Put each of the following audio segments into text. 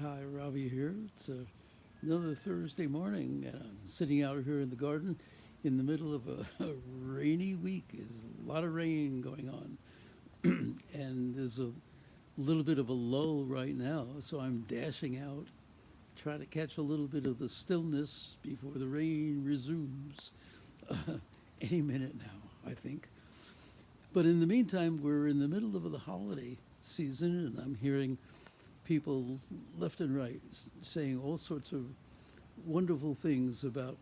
Hi, Robbie here. It's another Thursday morning, and I'm sitting out here in the garden in the middle of a rainy week. There's a lot of rain going on, and there's a little bit of a lull right now, so I'm dashing out, try to catch a little bit of the stillness before the rain resumes any minute now, I think. But in the meantime, we're in the middle of the holiday season, and I'm hearing people left and right saying all sorts of wonderful things about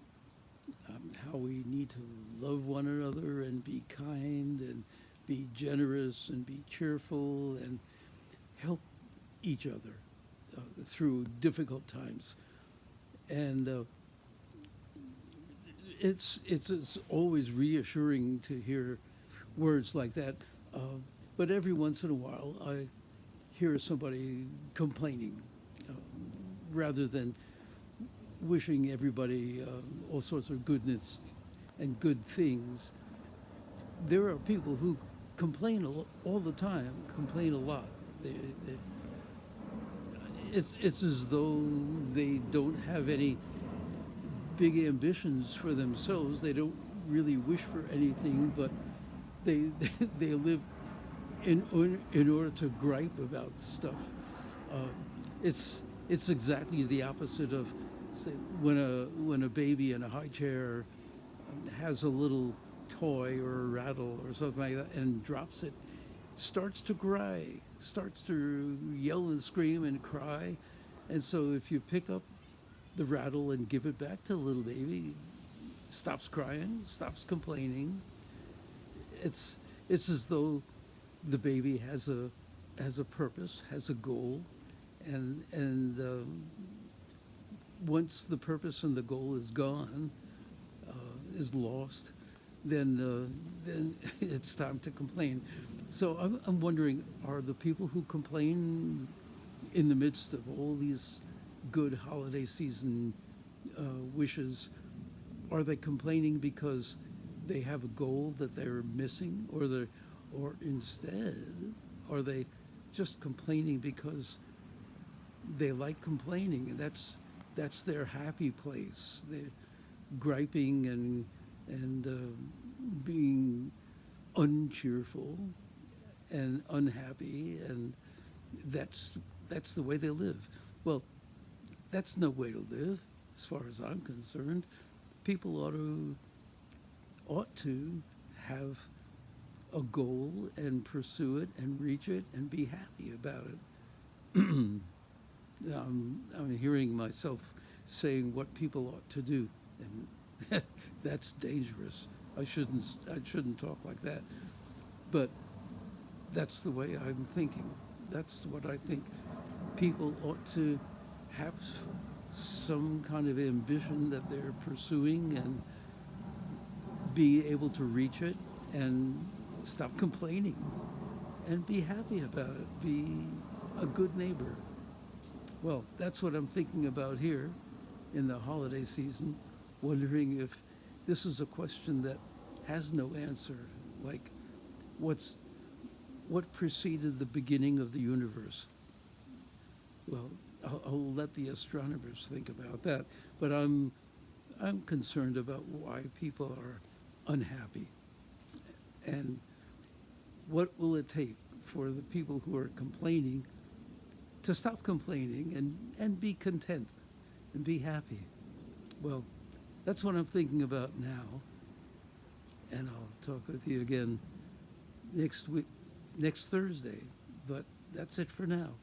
how we need to love one another and be kind and be generous and be cheerful and help each other through difficult times. And it's always reassuring to hear words like that. Uh, but every once in a while, I hear somebody complaining uh, rather than wishing everybody all sorts of goodness and good things. There are people who complain all the time, complain a lot. They, it's as though they don't have any big ambitions for themselves. They don't really wish for anything, but they they live in order to gripe about stuff. Uh, it's exactly the opposite of say, when a baby in a high chair has a little toy or a rattle or something like that and drops it, starts to cry, starts to yell and scream and cry. And so if you pick up the rattle and give it back to the little baby, stops crying, stops complaining. It's it's as though the baby has a purpose, has a goal, and once the purpose and the goal is gone, is lost, then it's time to complain. So I'm wondering, are the people who complain in the midst of all these good holiday season wishes, are they complaining because they have a goal that they're missing, or instead, are they just complaining because they like complaining, and that's their happy place? They're griping and being uncheerful and unhappy, and that's that's the way they live. Well, that's no way to live, as far as I'm concerned. People ought to have a goal and pursue it and reach it and be happy about it. I'm hearing myself saying what people ought to do, and that's dangerous. I shouldn't talk like that. But that's the way I'm thinking. That's what I think. People ought to have some kind of ambition that they're pursuing and be able to reach it and stop complaining and be happy about it. Be a good neighbor. Well, that's what I'm thinking about here in the holiday season, wondering if this is a question that has no answer. Like, what's what preceded the beginning of the universe? Well, I'll let the astronomers think about that. But I'm concerned about why people are unhappy, and what will it take for the people who are complaining to stop complaining and be content and be happy. Well, that's what I'm thinking about now, and I'll talk with you again next week, next Thursday. But that's it for now.